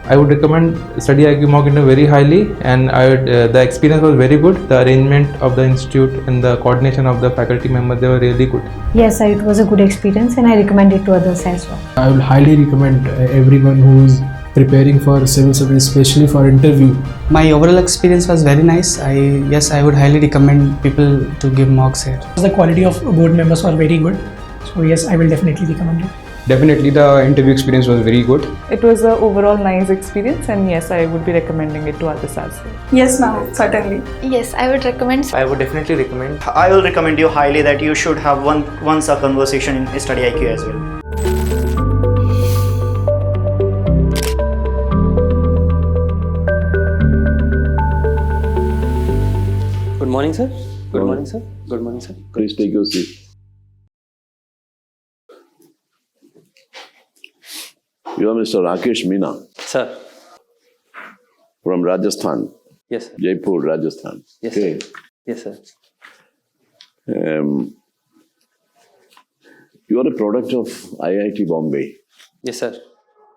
I would recommend Studyiq mock interview very highly, and the experience was very good. The arrangement of the institute and the coordination of the faculty members, they were really good. Yes, it was a good experience and I recommend it to others as well. I will highly recommend everyone who is preparing for civil service, especially for interview. My overall experience was very nice. I would highly recommend people to give mocks here. The quality of board members were very good. So yes, I will definitely recommend it. Definitely the interview experience was very good. It was an overall nice experience, and yes, I would be recommending it to others as well. Yes, ma'am, certainly. Yes, I would recommend. I would definitely recommend. I will recommend you highly that you should have once a conversation in Studyiq as well. Good morning, sir. Good morning, sir. Good morning, sir. Please take your seat. You are Mr. Rakesh Meena. Sir. From Rajasthan. Yes, sir. Jaipur, Rajasthan. Yes, okay. Sir. Yes, sir. You are a product of IIT Bombay. Yes, sir.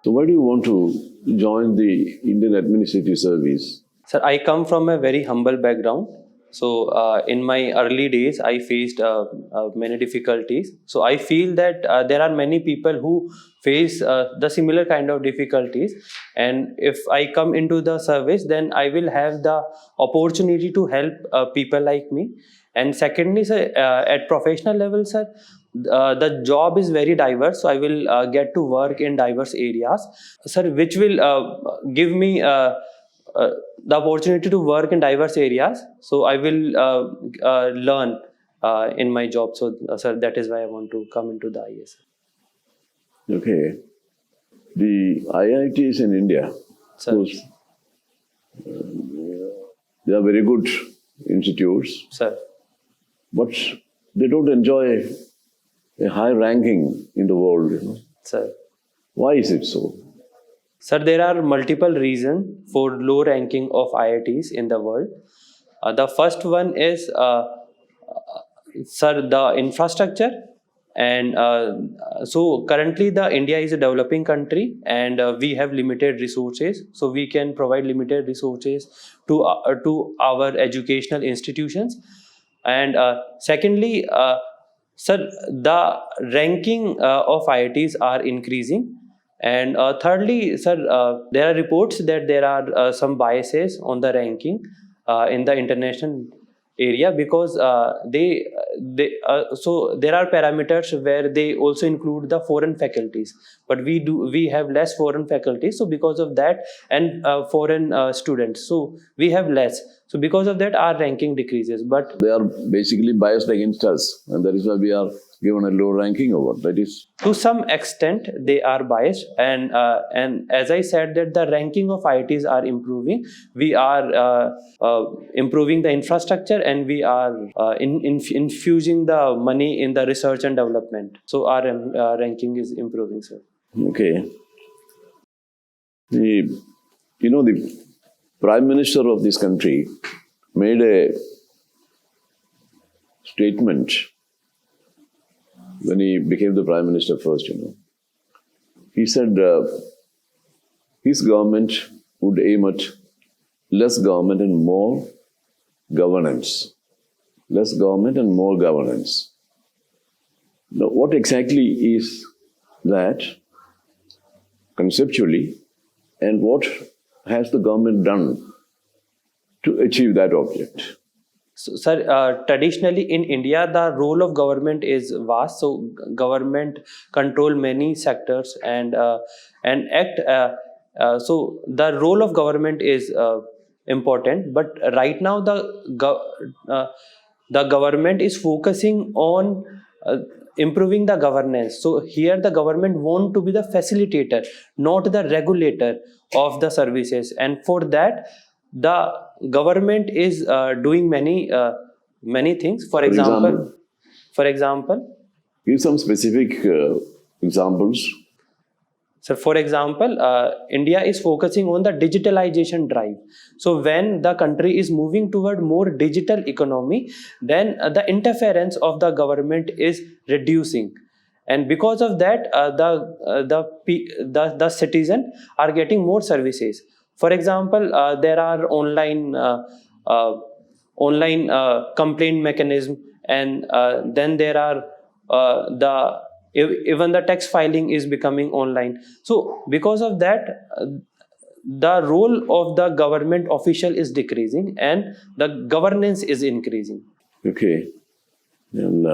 So why do you want to join the Indian Administrative Service? Sir, I come from a very humble background. So in my early days, I faced many difficulties. So I feel that there are many people who face the similar kind of difficulties. And if I come into the service, then I will have the opportunity to help people like me. And secondly, sir, at professional level, sir, the job is very diverse. So I will get to work in diverse areas, sir, which will give me the opportunity to work in diverse areas. So I will learn in my job. So sir, that is why I want to come into the IAS. Okay. The IITs in India, sir, they are very good institutes. Sir. But they don't enjoy a high ranking in the world, you know. Sir. Why is it so? Sir, there are multiple reasons for low ranking of IITs in the world. The first one is, sir, the infrastructure. And so currently India is a developing country, and we have limited resources. So we can provide limited resources to our educational institutions. And secondly, sir, the ranking of IITs are increasing. And thirdly, sir, there are reports that there are some biases on the ranking in the international area, because so there are parameters where they also include the foreign faculties, but we have less foreign faculties. So because of that, and foreign students, so we have less. So because of that, our ranking decreases. But they are basically biased against us, and that is why we are given a low ranking over. That is, to some extent they are biased, and as I said, that the ranking of IITs are improving. We are improving the infrastructure, and we are infusing the money in the research and development. So our ranking is improving, sir. Okay. The Prime Minister of this country made a statement when he became the Prime Minister first, you know. He said his government would aim at less government and more governance. Less government and more governance. Now, what exactly is that conceptually, and what has the government done to achieve that object? So, sir, traditionally in India, the role of government is vast. So government control many sectors and act. So the role of government is important. But right now, the government is focusing on improving the governance. So here the government want to be the facilitator, not the regulator of the services. And for that, the government is doing many things. For example, give some specific examples. So for example, India is focusing on the digitalization drive. So when the country is moving toward more digital economy, then the interference of the government is reducing. and because of that, the citizen are getting more services. For example, there are online complaint mechanism, and then there are even the tax filing is becoming online. So because of that, the role of the government official is decreasing and the governance is increasing. Okay. And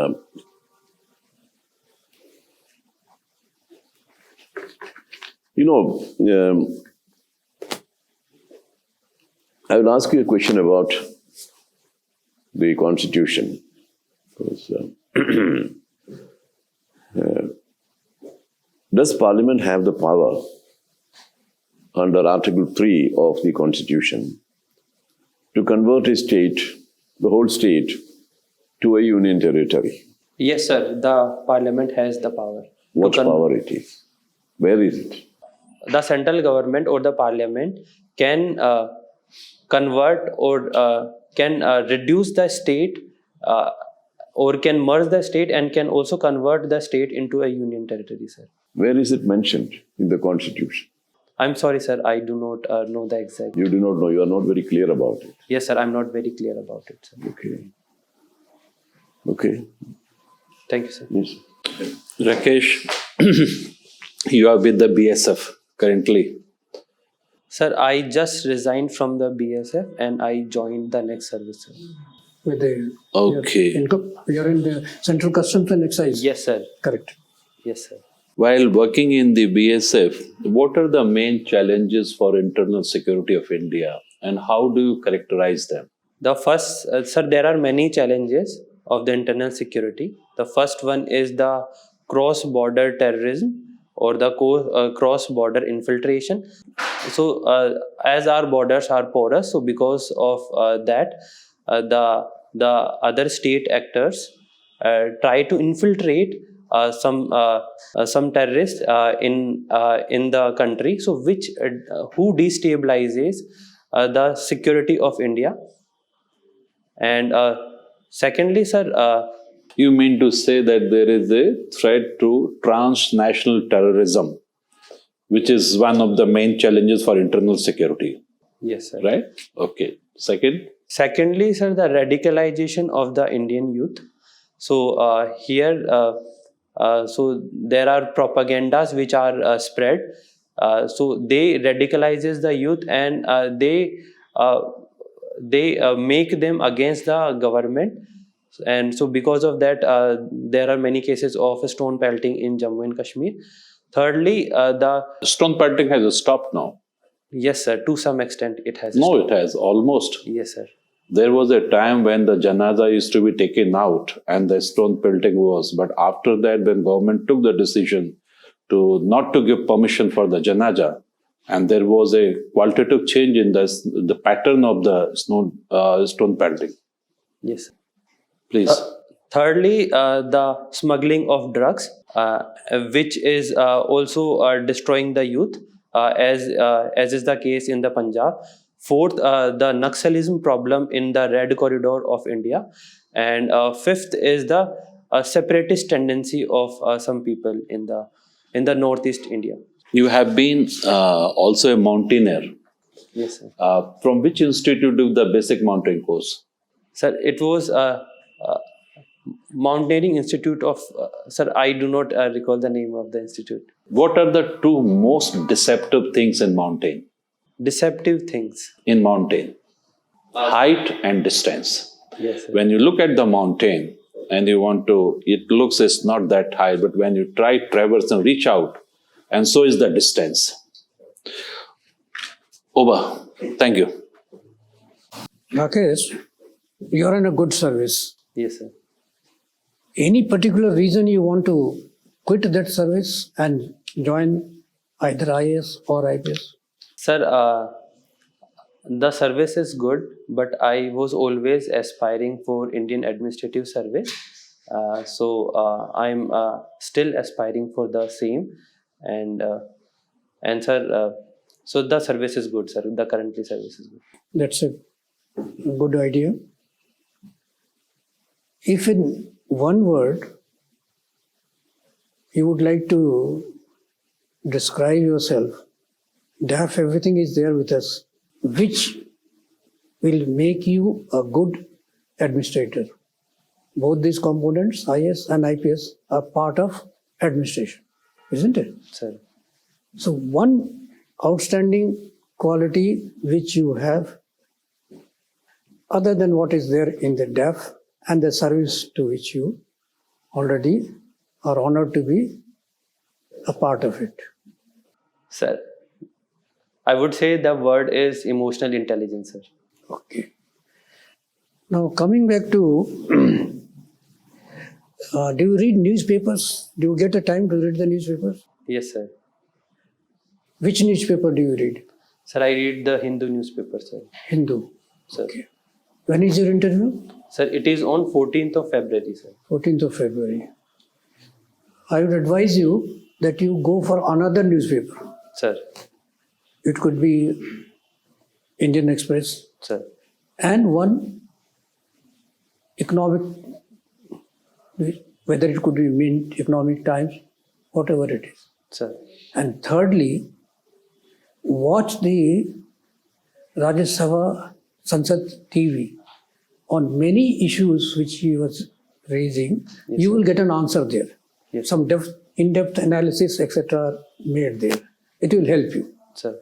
I will ask you a question about the Constitution. Because, does Parliament have the power under Article 3 of the Constitution to convert a state, the whole state, to a union territory? Yes, sir. The Parliament has the power. What power it is? Where is it? The central government or the Parliament can convert or can reduce the state or can merge the state and can also convert the state into a union territory, sir. Where is it mentioned in the Constitution? I'm sorry, sir. I do not know the exact. You do not know. You are not very clear about it. Yes, sir. I'm not very clear about it, sir. Okay. Okay. Thank you, sir. Yes. Rakesh, you are with the BSF currently. Sir, I just resigned from the BSF and I joined the next service, sir. With the Okay. you're in the Central Customs and Excise. Yes, sir. Correct. Yes, sir. While working in the BSF, what are the main challenges for internal security of India and how do you characterize them? The first, sir, there are many challenges of the internal security. The first one is the cross-border terrorism or the cross-border infiltration. So, as our borders are porous, so because of that, the other state actors try to infiltrate some terrorists in the country. So, who destabilizes the security of India. And secondly, sir. You mean to say that there is a threat to transnational terrorism, which is one of the main challenges for internal security? Yes, sir. Right? Okay. Secondly, sir, the radicalization of the Indian youth. So so there are propagandas which are spread. So they radicalizes the youth and they make them against the government. And so because of that, there are many cases of stone pelting in Jammu and Kashmir. Thirdly, the stone pelting has stopped now. Yes, sir. To some extent, it has. No, stopped. it has almost. Yes, sir. There was a time when the janaza used to be taken out and the stone pelting was. But after that, when government took the decision to not to give permission for the janaza, and there was a qualitative change in the pattern of the stone pelting. Yes. Please. Thirdly, the smuggling of drugs, which is also destroying the youth, as is the case in the Punjab. Fourth, the Naxalism problem in the Red Corridor of India. And fifth is the separatist tendency of some people in the Northeast India. You have been also a mountaineer. Yes, sir. From which institute did the basic mountaineering course? Sir, it was Mountaineering Institute of, sir, I do not recall the name of the institute. What are the two most deceptive things in mountain? Deceptive things? In mountain. Height and distance. Yes, sir. When you look at the mountain and you want to, it looks it's not that high, but when you try traverse and reach out, and so is the distance. Over. Thank you. Rakesh, you're in a good service. Yes, sir. Any particular reason you want to quit that service and join either IAS or IPS? Sir, the service is good, but I was always aspiring for Indian Administrative Service. So I'm still aspiring for the same. And sir, so the service is good, sir. The currently service is good. That's a good idea. If in one word you would like to describe yourself, DAF, everything is there with us, which will make you a good administrator. Both these components, IS and IPS, are part of administration, isn't it? Sir. So one outstanding quality which you have, other than what is there in the DAF and the service to which you already are honored to be a part of it. Sir, I would say the word is emotional intelligence, sir. Okay. Now coming back to, do you read newspapers? Do you get a time to read the newspapers? Yes, sir. Which newspaper do you read? Sir, I read the Hindu newspaper, sir. Hindu. Sir. Okay. When is your interview? Sir, it is on 14th of February, sir. 14th of February. I would advise you that you go for another newspaper. Sir. It could be Indian Express. Sir. And one economic, whether it could be Mint, Economic Times, whatever it is. Sir. And thirdly, watch the Rajya Sabha Sansad TV on many issues which he was raising. Yes, you sir. will get an answer there. Yes. Some in-depth analysis, etc. made there. It will help you. Sir.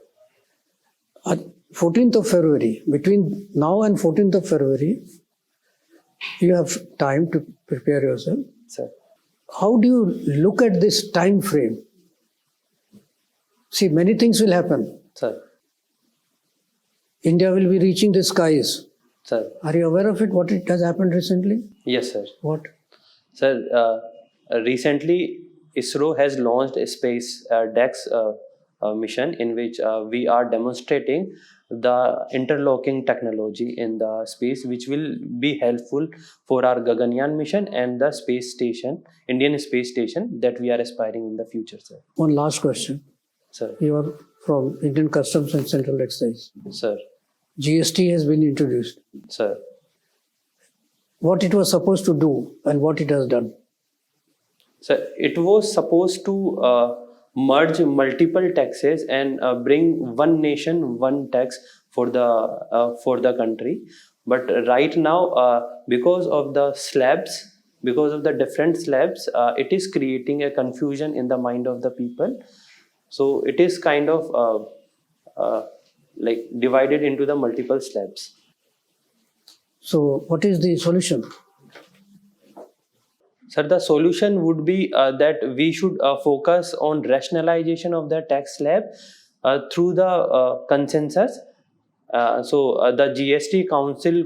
14th of February, between now and 14th of February, you have time to prepare yourself. Sir. How do you look at this time frame? See, many things will happen. Sir. India will be reaching the skies. Sir. Are you aware of it? What it has happened recently? Yes, sir. What? Sir, recently ISRO has launched a space DEX mission in which we are demonstrating the interlocking technology in the space, which will be helpful for our Gaganyaan mission and the space station, Indian space station that we are aspiring in the future, sir. One last question. Sir. You are from Indian Customs and Central Excise. Sir. GST has been introduced. Sir. What it was supposed to do and what it has done. Sir, it was supposed to merge multiple taxes and bring one nation, one tax for the country. But right now, because of the slabs, because of the different slabs, it is creating a confusion in the mind of the people. So it is kind of like divided into the multiple slabs. So what is the solution? Sir, the solution would be that we should focus on rationalization of the tax slab through the consensus. So the GST Council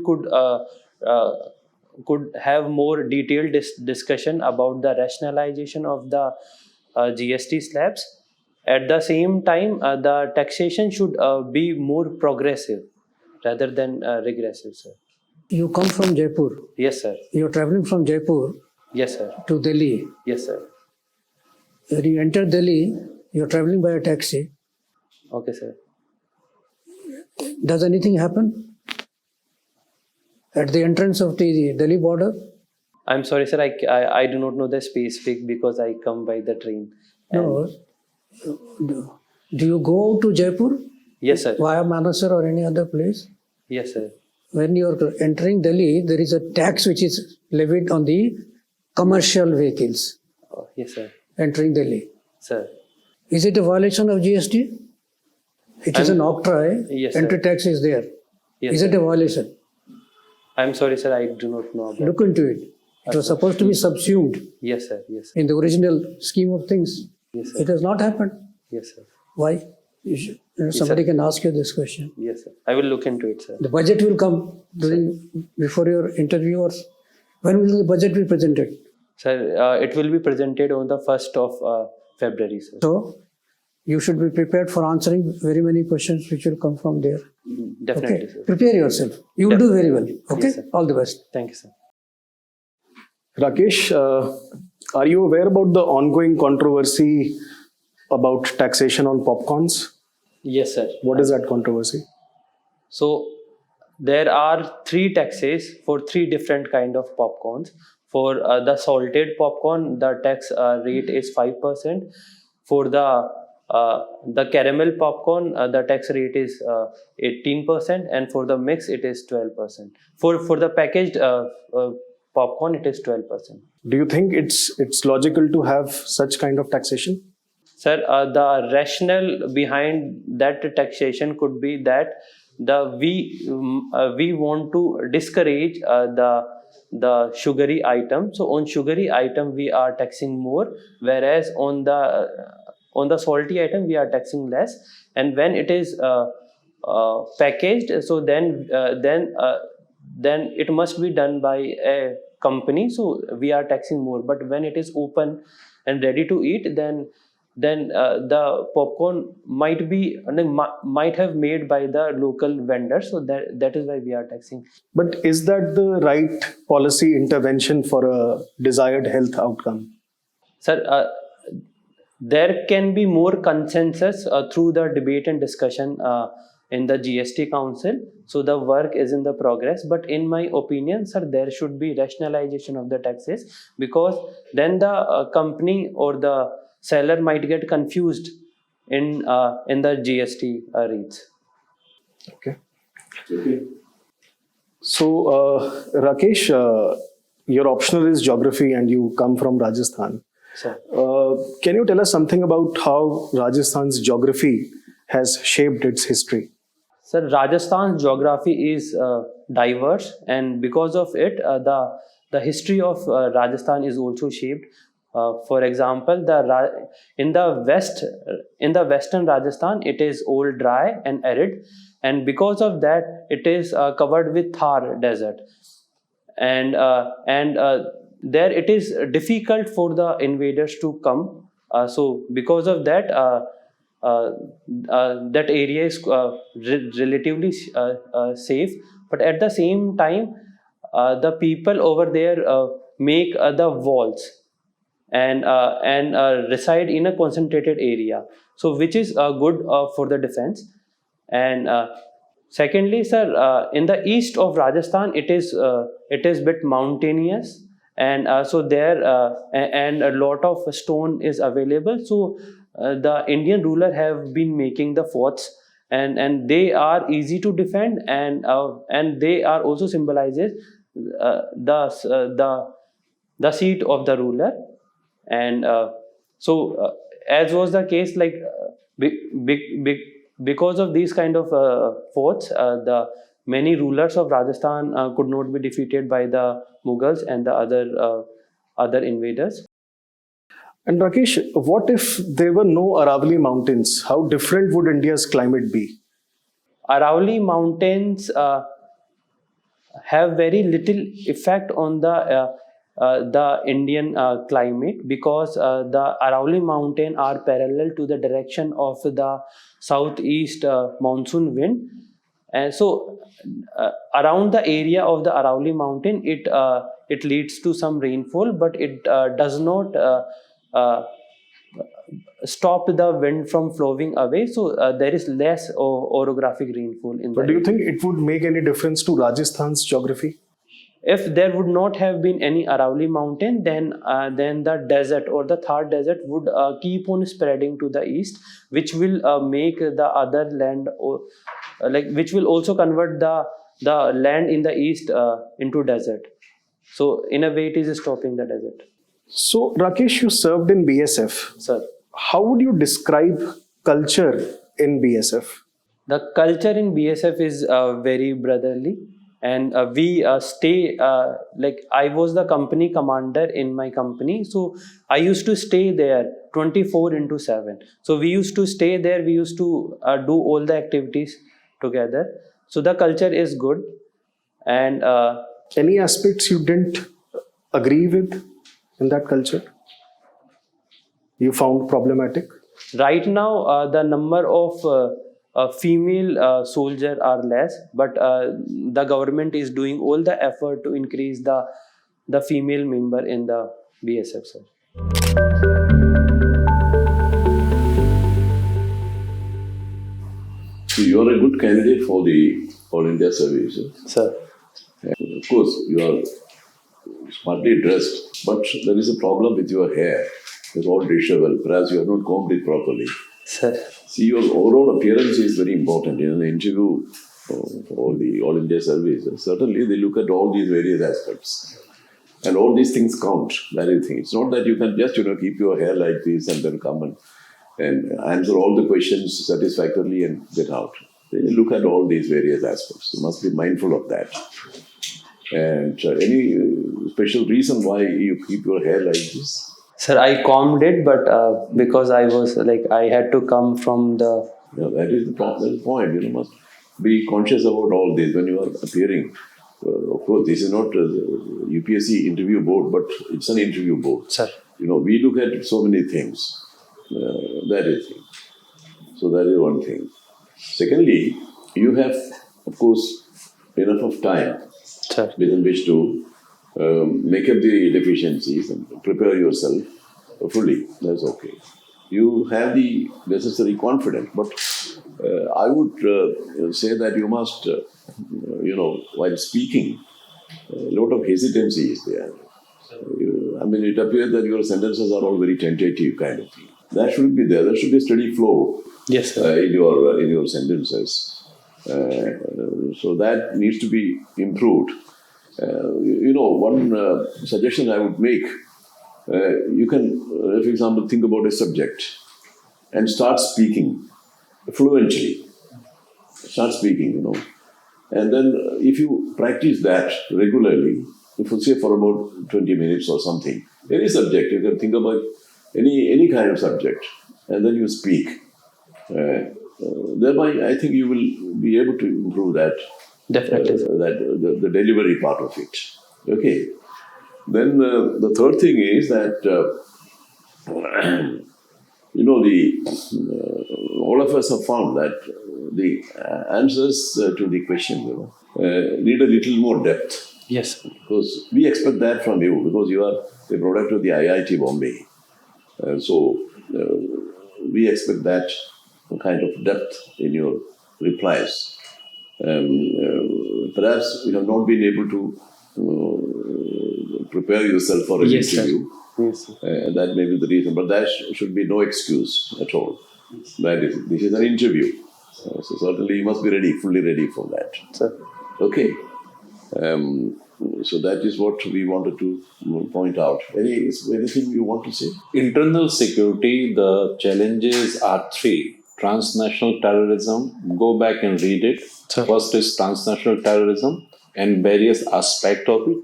could have more detailed discussion about the rationalization of the GST slabs. At the same time, the taxation should be more progressive rather than regressive, sir. You come from Jaipur. Yes, sir. You are traveling from Jaipur. Yes, sir. To Delhi. Yes, sir. When you enter Delhi, you are traveling by a taxi. Okay, sir. Does anything happen at the entrance of the Delhi border? I'm sorry, sir. I do not know the specific because I come by the train. No. Do you go to Jaipur? Yes, sir. Via Manasar or any other place? Yes, sir. When you are entering Delhi, there is a tax which is levied on the commercial vehicles. Oh, yes, sir. Entering Delhi. Sir. Is it a violation of GST? It is an octroi. Yes, sir. Entry tax is there. Yes, is sir. it a violation? I'm sorry, sir. I do not know about Look into it. It was supposed to be subsumed. Yes, sir. Yes, sir. In the original scheme of things. Yes, sir. It has not happened. Yes, sir. Why? Somebody can ask you this question. Yes, sir. I will look into it, sir. The budget will come before your interview, or when will the budget be presented? Sir, it will be presented on the 1st of February, sir. So, you should be prepared for answering very many questions which will come from there. Definitely, okay? sir. Prepare yourself. You will do very well. Okay? Yes, all the best. Thank you, sir. Rakesh, are you aware about the ongoing controversy about taxation on popcorns? Yes, sir. What is that controversy? So, there are 3 taxes for 3 different kind of popcorns. For the salted popcorn, the tax rate is 5%. For the caramel popcorn, the tax rate is 18%, and for the mix, it is 12%. For the packaged popcorn, it is 12%. Do you think it's logical to have such kind of taxation? Sir, the rationale behind that taxation could be that we want to discourage the sugary item. So on sugary item we are taxing more, whereas on the salty item we are taxing less. And when it is packaged, so then it must be done by a company, so we are taxing more. But when it is open and ready to eat, then the popcorn might have made by the local vendor, so that is why we are taxing. But is that the right policy intervention for a desired health outcome? Sir, there can be more consensus through the debate and discussion in the GST Council. So the work is in the progress. But in my opinion, sir, there should be rationalization of the taxes, because then the company or the seller might get confused in the GST rates. Okay. So, Rakesh, your optional is geography and you come from Rajasthan. Sir. Can you tell us something about how Rajasthan's geography has shaped its history? Sir, Rajasthan's geography is diverse, and because of it, the history of Rajasthan is also shaped. For example, in the western Rajasthan, it is all dry and arid, and because of that, it is covered with Thar desert, and there it is difficult for the invaders to come. So because of that, that area is relatively safe. But at the same time, the people over there make the walls and reside in a concentrated area, so which is good for the defense. And secondly, sir, in the east of Rajasthan, it is bit mountainous, and so there and a lot of stone is available. So the Indian ruler have been making the forts, and they are easy to defend, and they are also symbolizes the seat of the ruler. And so as was the case, like because of these kind of forts, the many rulers of Rajasthan could not be defeated by the Mughals and the other invaders. And Rakesh, what if there were no Aravalli Mountains? How different would India's climate be? Aravalli Mountains have very little effect on the Indian climate, because the Aravalli Mountain are parallel to the direction of the southeast monsoon wind, and so around the area of the Aravalli Mountain, it leads to some rainfall, but it does not stop the wind from flowing away. So there is less orographic rainfall in. But do you think it would make any difference to Rajasthan's geography? If there would not have been any Aravalli Mountain, then the desert or the Thar desert would keep on spreading to the east, which will make the other land, which will also convert the land in the east into desert. So in a way, it is stopping the desert. So Rakesh, you served in BSF. Sir. How would you describe culture in BSF? The culture in BSF is very brotherly. And we stay, like I was the company commander in my company. So I used to stay there 24/7. So we used to stay there. We used to do all the activities together. So the culture is good. And any aspects you didn't agree with in that culture? You found problematic? Right now, the number of female soldiers are less, but the government is doing all the effort to increase the female member in the BSF. Sir. So you are a good candidate for the All India Service. Sir. And of course, you are smartly dressed, but there is a problem with your hair. It's all disheveled. Perhaps you have not combed it properly. Sir. See, your overall appearance is very important. In the interview for the All India service, certainly they look at all these various aspects. And all these things count, that is the thing. It's not that you can just, keep your hair like this and then come and answer all the questions satisfactorily and get out. They look at all these various aspects. You must be mindful of that. And any special reason why you keep your hair like this? Sir, I combed it, but because I was I had to come from the... Yeah, that is the point. You must be conscious about all this when you are appearing. Of course, this is not UPSC interview board, but it's an interview board. Sir. We look at so many things. That is it. So that is one thing. Secondly, you have, of course, enough of time within which to make up the deficiencies and prepare yourself fully. That's okay. You have the necessary confidence, but I would say that you must, while speaking, a lot of hesitancy is there. It appears that your sentences are all very tentative kind of thing. That should be there. There should be a steady flow. Yes, sir. In your sentences. So that needs to be improved. One suggestion I would make, you can, for example, think about a subject and start speaking fluently. Start speaking, And then if you practice that regularly, if you say for about 20 minutes or something, any subject, you can think about any kind of subject, and then you speak. Thereby, I think you will be able to improve that. Definitely. The delivery part of it. Okay. Then the third thing is that all of us have found that the answers to the question need a little more depth. Yes. Because we expect that from you, because you are a product of the IIT Bombay. So we expect that kind of depth in your replies. Perhaps you have not been able to prepare yourself for an interview. Yes, that may be the reason, but that should be no excuse at all. This is an interview. So certainly you must be ready, fully ready for that. Sir. Okay. So that is what we wanted to point out. Anything you want to say? Internal security, the challenges are three. Transnational terrorism, go back and read it. First is transnational terrorism and various aspects of it.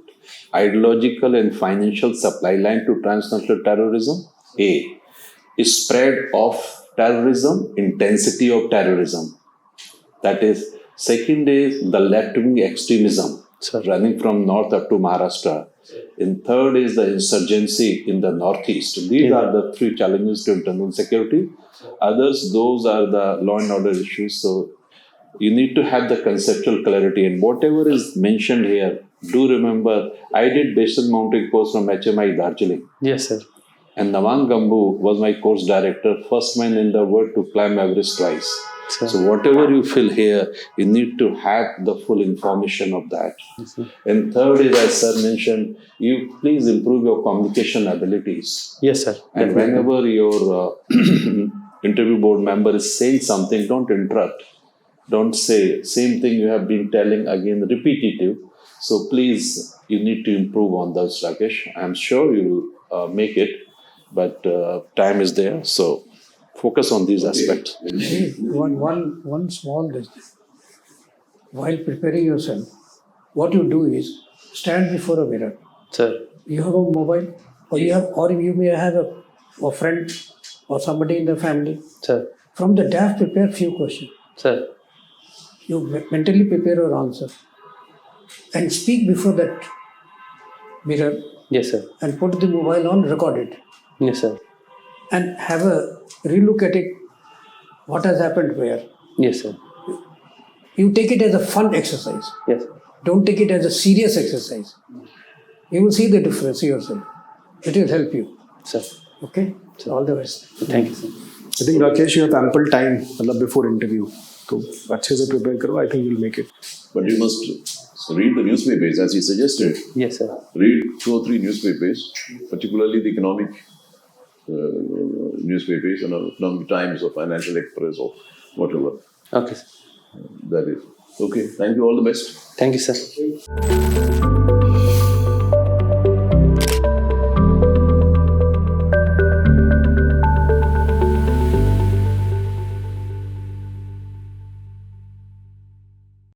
Ideological and financial supply line to transnational terrorism. A. Spread of terrorism, intensity of terrorism. That is, second is the left-wing extremism running from north up to Maharashtra. And third is the insurgency in the northeast. These are the three challenges to internal security. Others, those are the law and order issues. So you need to have the conceptual clarity. And whatever is mentioned here, do remember, I did basic mounting course from HMI Darjeeling. Yes, sir. And Nawang Gambu was my course director, first man in the world to climb Everest twice. So whatever you feel here, you need to have the full information of that. And third is, as sir mentioned, you please improve your communication abilities. Yes, sir. And whenever your interview board member is saying something, don't interrupt. Don't say same thing you have been telling again, repetitive. So please, you need to improve on those, Rakesh. I'm sure you will make it, but time is there. So focus on these aspects. One small business. While preparing yourself, what you do is stand before a mirror. Sir. You have a mobile, or you may have a friend or somebody in the family. Sir. From the DAF, prepare few questions. Sir. You mentally prepare your answer and speak before that mirror. Yes, sir. And put the mobile on, record it. Yes, sir. And have a relook at it, what has happened where. Yes, sir. You take it as a fun exercise. Yes. Don't take it as a serious exercise. You will see the difference yourself. It will help you. Sir. Okay? So all the best. Thank you, sir. I think Rakesh, you have ample time before interview. So अच्छे से prepare करो. I think you'll make it. But you must So read the newspapers as he suggested. Yes, sir. Read 2 or 3 newspapers, particularly the economic newspapers, Economic Times or Financial Express or whatever. Okay, sir. That is. Okay, thank you, all the best. Thank you, sir.